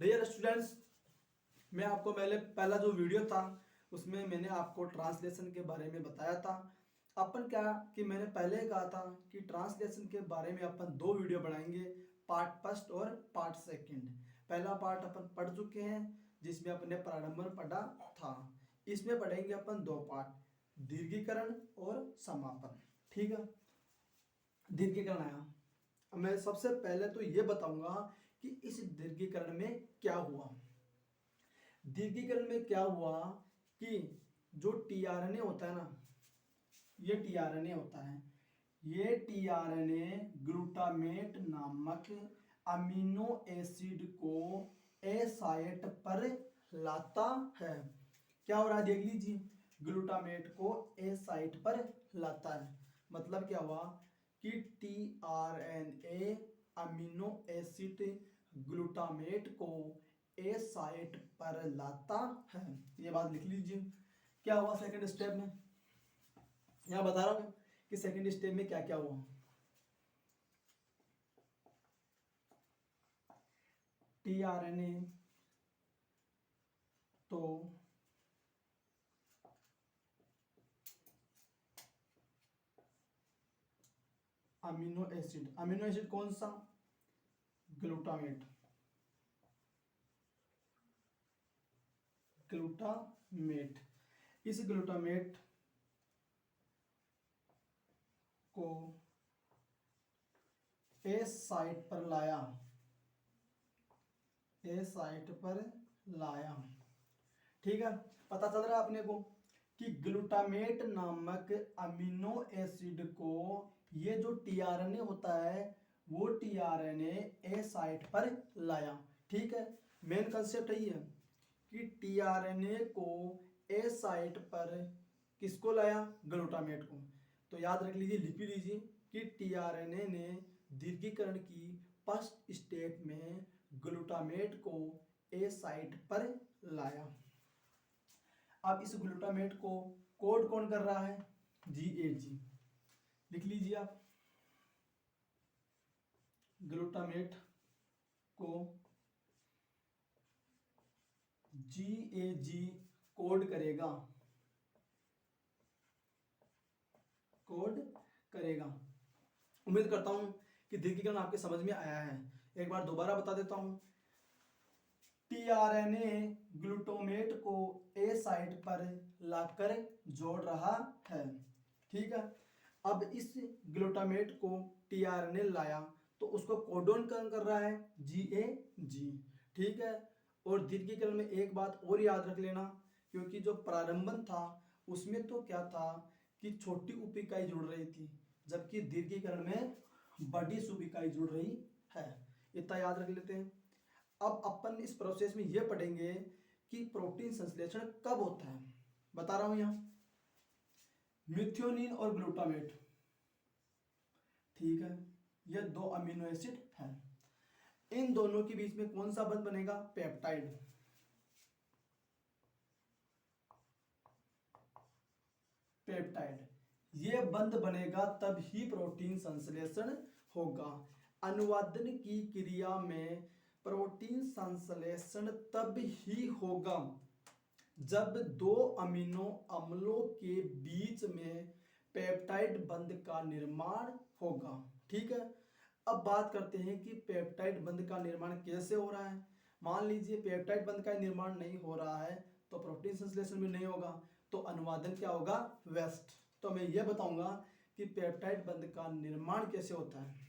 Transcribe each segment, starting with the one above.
Dear students, मैं आपको पहला जो वीडियो था उसमें मैंने आपको ट्रांसलेशन के बारे में बताया था। अपन क्या कि मैंने पहले कहा था कि ट्रांसलेशन के बारे में अपन दो वीडियो बनाएंगे, पार्ट फर्स्ट और पार्ट सेकंड। पहला पार्ट अपन पढ़ चुके हैं जिसमें अपने प्रारंभन पढ़ा था। इसमें पढ़ेंगे अपन दो पार्ट, दीर्घीकरण और समापन। ठीक है, दीर्घीकरण आया। अब मैं सबसे पहले तो ये बताऊंगा कि इस दीर्घीकरण में क्या हुआ। दीर्घीकरण में क्या हुआ कि जो टीआरएनए होता है ना, ये टीआरएनए होता है, ये टीआरएनए ग्लूटामेट नामक अमीनो एसिड को ए साइट पर लाता है। क्या हो रहा है देख लीजिए, ग्लूटामेट को ए साइट पर लाता है। मतलब क्या हुआ कि टीआरएनए अमीनो एसिड ग्लूटामेट को ए साइट पर लाता है। ये बात लिख लीजिए। क्या हुआ सेकंड स्टेप में, यहां बता रहा हूं कि सेकंड स्टेप में क्या क्या हुआ। टीआरएनए तो अमीनो एसिड कौन सा, ग्लूटामेट। इस ग्लूटामेट को ए साइट पर लाया। ठीक है, पता चल रहा है अपने को कि ग्लूटामेट नामक अमीनो एसिड को ये जो टीआरएनए होता है वो टीआरएनए ए साइट पर लाया। ठीक है, मेन कंसेप्ट यही है कि टीआरएनए को ए साइट पर किसको लाया, ग्लूटामेट को। तो याद रख लीजिए, लिख लीजिए कि टीआरएनए ने दीर्घीकरण की फर्स्ट स्टेप में ग्लूटामेट को ए साइट पर लाया। अब इस ग्लूटामेट को कोड कौन कर रहा है, GAG। लिख लीजिए आप, ग्लूटामेट को GAG कोड करेगा। उम्मीद करता हूं कि दीर्घीकरण आपके समझ में आया है। एक बार दोबारा बता देता हूं, टीआरएनए ग्लूटामेट को ए साइट पर लाकर जोड़ रहा है। ठीक है, अब इस ग्लूटामेट को टीआरएनए लाया तो उसको कोडोन कर रहा है GAG। ठीक है, और दीर्घीकरण में एक बात और याद रख लेना, क्योंकि जो प्रारंभन था उसमें तो क्या था कि छोटी उप इकाई जुड़ रही थी, जबकि दीर्घीकरण में बड़ी सुब इकाई जुड़ रही है। इतना याद रख लेते हैं। अब अपन इस प्रोसेस में यह पढ़ेंगे कि प्रोटीन संश्लेषण कब होता है। बता रहा हूं यहां, मिथ्योनिन और ग्लूटामेट, ठीक है, ये दो अमीनो एसिड हैं। इन दोनों के बीच में कौन सा बंध बनेगा, पेप्टाइड। ये बंध बनेगा तब ही प्रोटीन संश्लेषण होगा। अनुवादन की क्रिया में प्रोटीन संश्लेषण तब ही होगा जब दो अमीनो अम्लों के बीच में पेप्टाइड बंध का निर्माण होगा। ठीक है, अब बात करते हैं कि पेप्टाइड बंध का निर्माण कैसे हो रहा है। मान लीजिए पेप्टाइड बंध का निर्माण नहीं हो रहा है तो प्रोटीन संश्लेषण भी नहीं होगा, तो अनुवादन क्या होगा, वेस्ट। तो मैं यह बताऊंगा कि पेप्टाइड बंध का निर्माण कैसे होता है।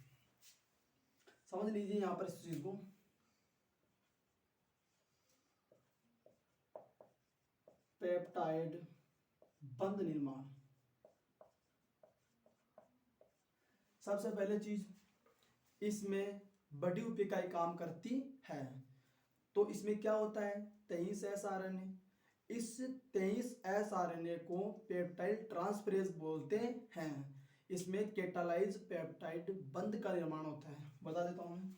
समझ लीजिए यहां पर इस चीज को, पेप्टाइड बंध निर्माण। सबसे पहले चीज, इसमें बड़ी उप इकाई काम करती है। तो इसमें क्या होता है, 23S RNA। इस 23S RNA को पेप्टाइड ट्रांसफरेज बोलते हैं। इसमें कैटालाइज पेप्टाइड बंध का निर्माण होता है। बता देता हूं मैं,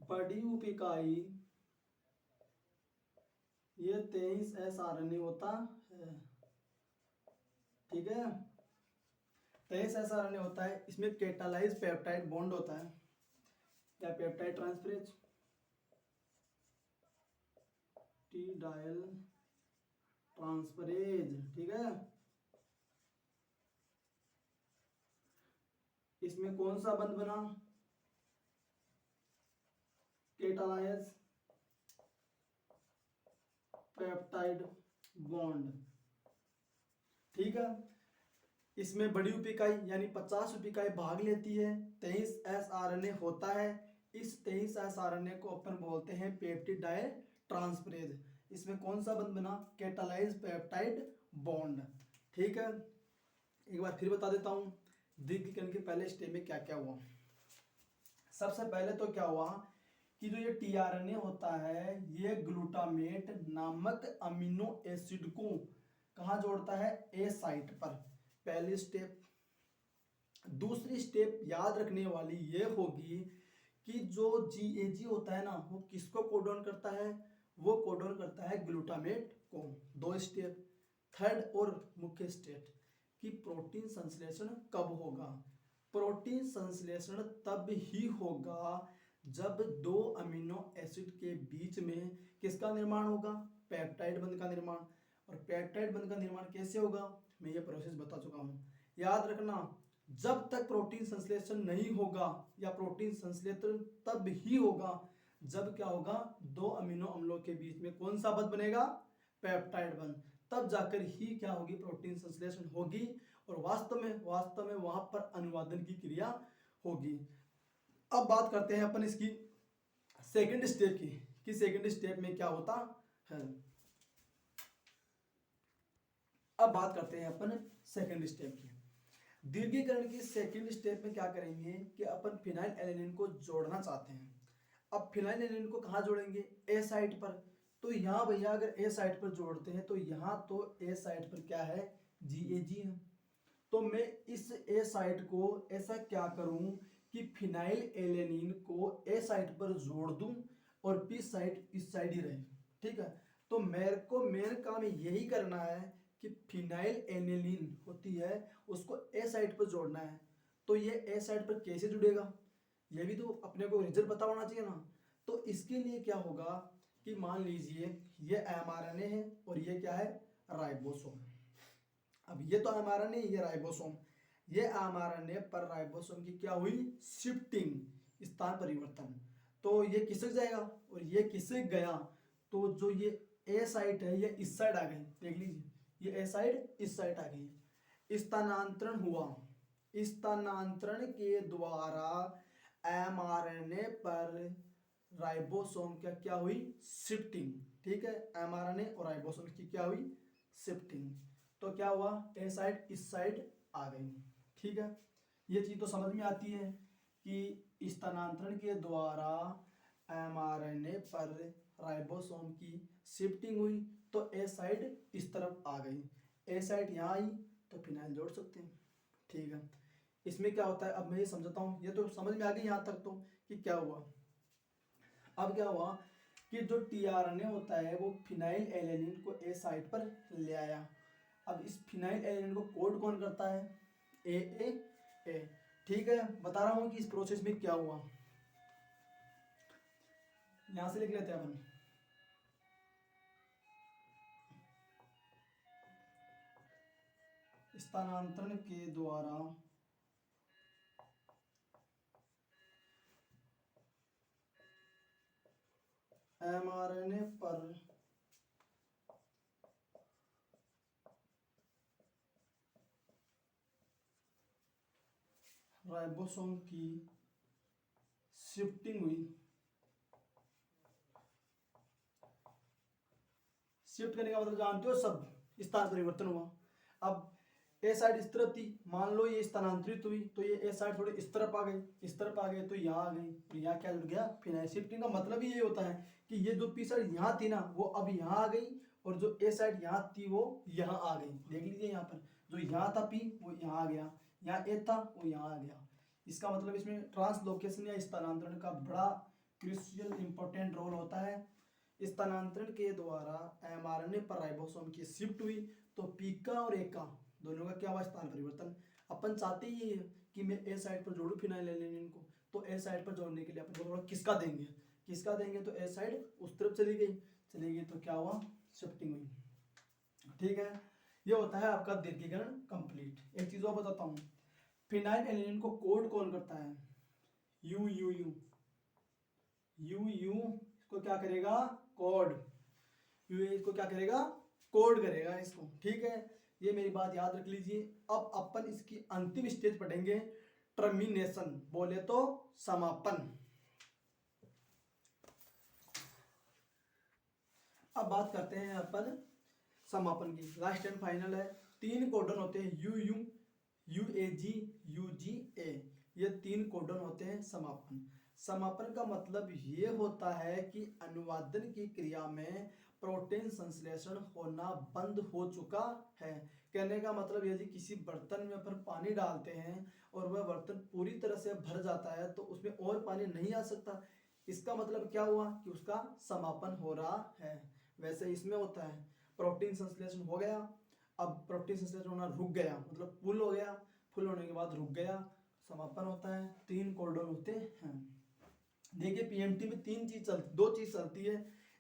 बड़ी उप इकाई ये 23S RNA होता है। ठीक है। 23 ऐसा आरएनए होता है, इसमें कैटालाइज पेप्टाइड बॉन्ड होता है या peptide transferase, T dial transferase, ठीक है। इसमें कौन सा बंध बना, कैटालाइज पेप्टाइड बॉन्ड, ठीक है। इसमें बड़ी उपिकाई यानी 50 उपिकाई भाग लेती है, 23 आरएनए होता है। इस 23 आरएनए को अपन बोलते हैं पेप्टिड डायल ट्रांसफरेज। इसमें कौन सा बंध बना, कैटालाइज पेप्टाइड बॉन्ड, ठीक है। एक बार फिर बता देता हूँ दीर्घीकरण के पहले स्टेप में क्या क्या हुआ। सबसे पहले तो क्या हुआ कि जो ये टीआरएनए होता है ये ग्लूटामेट नामक अमीनो एसिड को कहाँ जोड़ता है, ए साइट पर, पहली स्टेप। दूसरी स्टेप याद रखने वाली ये होगी कि जो जीएजी होता है ना वो किसको कोडॉन करता है, वो कोडॉन करता है ग्लूटामेट को। दो स्टेप। थर्ड और मुख्य स्टेप कि प्रोटीन संश्लेषण कब होगा। प्रोटीन संश्लेषण तब ही होगा जब दो अमीनो एसिड के बीच में किसका निर्माण होगा, पेप्टाइड बंध का निर्माण। और पेप्टाइड बंध का निर्माण कैसे होगा, मैं ये प्रोसेस बता चुका हूँ। याद रखना, जब तक प्रोटीन संश्लेषण नहीं होगा या प्रोटीन संश्लेषण तब ही होगा जब क्या होगा, दो अमीनो अम्लों के बीच में कौन सा बंध बनेगा, पेप्टाइड बंध। तब जाकर ही क्या होगी, प्रोटीन संश्लेषण होगी और वास्तव में वहां पर अनुवादन की क्रिया होगी। अब बात करते हैं अपन इसकी सेकंड स्टेप की कि सेकंड स्टेप में क्या होता है। अब बात करते हैं अपन सेकंड स्टेप की। दीर्घीकरण की सेकंड स्टेप में क्या करेंगे कि अपन फिनाइल एलेनिन को जोड़ना चाहते हैं। अब फिनाइल एलेनिन को कहाँ जोड़ेंगे, ए साइट पर। तो यहाँ भैया अगर ए साइट पर जोड़ते हैं तो यहाँ तो ए साइट पर क्या है, जीएजी है। तो मैं इस ए साइट को ऐसा क्या करूं कि फिनाइल एलेनिन को ए साइट पर जोड़ दूं और पी साइट इस साइड ही रहे, ठीक है। तो मेरे को मेन काम यही करना है कि फिनाइल एलेनिन होती है उसको ए साइट पर जोड़ना है। तो ये ए साइट पर कैसे जुड़ेगा, ये भी तो अपने को रिजल्ट पता होना चाहिए ना। तो इसके लिए क्या होगा कि मान लीजिए ये एमआरएनए है और ये क्या है, राइबोसोम। अब ये तो एमआरएनए, ये राइबोसोम। ये एमआरएनए पर राइबोसोम की क्या हुई, शिफ्टिंग, स्थान परिवर्तन। तो ये खिसक जाएगा और ये खिसक गया तो जो ये ए साइट है ये इस साइड आ गई, देख लीजिए ये ए साइड इस साइड आ गई। स्थानांतरण हुआ, स्थानांतरण के द्वारा एमआरएनए पर राइबोसोम का क्या हुई, शिफ्टिंग, ठीक है। एमआरएनए और राइबोसोम की क्या हुई, शिफ्टिंग। तो क्या हुआ, ए साइड इस साइड आ गई, ठीक है। ये चीज तो समझ में आती है कि स्थानांतरण के द्वारा एमआरएनए पर राइबोसोम की शिफ्टिंग हुई तो ए साइड इस तरफ आ गई, ए साइड यहाँ आई तो फिनाइल जोड़ सकते हैं, ठीक है। इसमें क्या होता है, अब मैं ये समझाता हूँ, ये तो समझ में आ गई यहाँ तक तो कि क्या हुआ। अब क्या हुआ कि जो टीआरएनए होता है वो फिनाइल एलेनिन को ए साइट पर ले आया। अब इस फिनाइल एलेनिन को कोड कौन करता है, ए ए ए, ठीक है। बता रहा हूं कि इस प्रोसेस में क्या हुआ, यहां से लिख लेते हैं अपन। स्थानांतरण के द्वारा एमआरएनए पर राइबोसोम की शिफ्टिंग हुई। शिफ्ट करने का मतलब जानते हो सब, स्थान परिवर्तन हुआ। अब ए साइड इस तरफ थी, मान लो ये स्थानांतरित हुई तो ये ए साइड थोड़ी इस तरफ आ गई, इस तरफ आ गई तो यहाँ आ गई, तो यहाँ क्या जुड़ गया, फिनाइल। शिफ्टिंग का मतलब ही ये होता है कि ये जो पी साइड यहाँ थी ना वो अब यहाँ आ गई और जो ए साइड यहाँ थी वो यहाँ आ गई। देख लीजिए यहाँ पर जो यहाँ था पी वो यहाँ आ गया, यहाँ ए था वो यहाँ आ गया। इसका मतलब इसमें ट्रांसलोकेशन या स्थानांतरण का बड़ा क्रूशियल इंपॉर्टेंट रोल होता है। स्थानांतरण के द्वारा एमआरएनए पर राइबोसोम की शिफ्ट हुई तो पी का और ए का दोनों का क्या हुआ, स्थान परिवर्तन। अपन चाहते ही है कि मैं ए साइड पर जोड़ू फिनाइल एलिनिन को, तो ए साइड पर जोड़ने के लिए अपन को थोड़ा किसका देंगे, किसका देंगे, तो ए साइड उस तरफ चली गई तो क्या हुआ, शिफ्टिंग हुई। ठीक है, ये होता है आपका दीर्घीकरण कंप्लीट। एक चीज और बताता हूँ, फिनाइल एलिनिन को कोड कौन करता है, you U U U you इसको क्या करेगा, कोड, यू इसको क्या करेगा, कोड करेगा इसको। ठीक है, ये मेरी बात याद रख लीजिए। अब अपन इसकी अंतिम स्टेज पढ़ेंगे, टर्मिनेशन, बोले तो समापन। अब बात करते हैं अपन समापन की, लास्ट एंड फाइनल है। 3 कोडन होते हैं, U U, U A G, U G A, ये 3 कोडन होते हैं समापन। समापन का मतलब ये होता है कि अनुवादन की क्रिया में प्रोटीन संश्लेषण होना बंद हो चुका है। कहने का मतलब यदि किसी बर्तन में अपन पानी डालते हैं और वह बर्तन पूरी तरह से भर जाता है तो उसमें और पानी नहीं आ सकता, इसका मतलब क्या हुआ कि उसका समापन हो रहा है। वैसे इसमें होता है, प्रोटीन संश्लेषण हो गया, अब प्रोटीन संश्लेषण होना रुक गया, मतलब फुल हो गया, फुल होने के बाद रुक गया, समापन होता है। 3 कोडन होते हैं। देखिए पीएमटी में 2 चीज चलती है,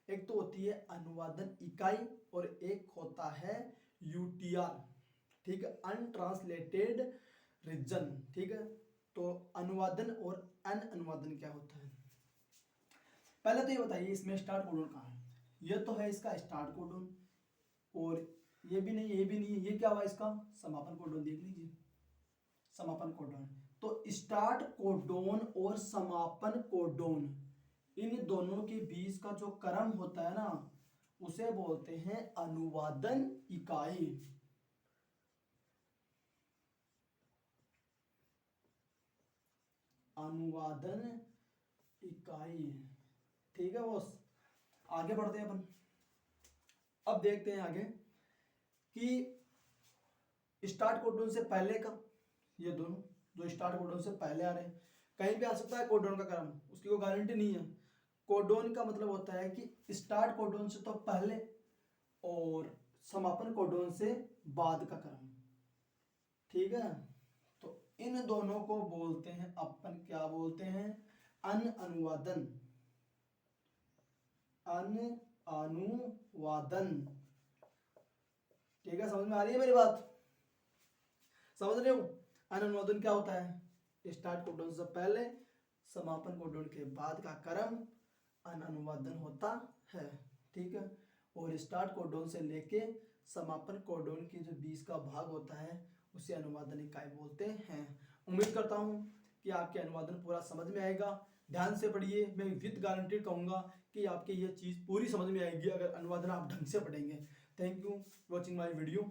एक तो होती है अनुवादन इकाई और एक होता है यूटीआर। ठीक है, अनट्रांसलेटेड रीजन। ठीक है, तो अनुवादन और अन अनुवादन क्या होता है, पहले तो ये बताइए इसमें स्टार्ट कोडन कहाँ है। ये तो है इसका स्टार्ट कोडन, और ये भी नहीं, ये भी नहीं, ये क्या हुआ इसका समापन कोडन। देख लीजिए समापन कोडन, तो स्टार्ट कोडोन और समापन कोडोन, इन दोनों के बीच का जो क्रम होता है ना, उसे बोलते हैं अनुवादन इकाई। अनुवादन इकाई। ठीक है बॉस, आगे बढ़ते हैं अपन। अब देखते हैं आगे कि स्टार्ट कोडोन से पहले का, ये दोनों जो स्टार्ट कोडोन से पहले आ रहे हैं, कहीं भी आ सकता है कोडोन का क्रम, उसकी कोई गारंटी नहीं है। कोडोन का मतलब होता है कि स्टार्ट कोडोन से तो पहले और समापन कोडोन से बाद का क्रम। ठीक है, तो इन दोनों को बोलते हैं अपन, क्या बोलते हैं, अन अनुवादन, अन अनुवादन। ठीक है, समझ में आ रही है मेरी बात, समझ रहे हो। अन अनुवादन क्या होता है, स्टार्ट कोडोन से पहले समापन कोडोन के बाद का क्रम अन अनुवादन होता है। ठीक है, और स्टार्ट कोडोन से लेके समापन कोडोन के जो 20 का भाग होता है उसे अनुवादन इकाई बोलते हैं। उम्मीद करता हूँ कि आपके अनुवादन पूरा समझ में आएगा। ध्यान से पढ़िए, मैं विद गारंटी कहूँगा कि आपके ये चीज़ पूरी समझ में आएगी अगर अनुवादन आप ढंग से पढ़ेंगे। Thank you watching my video.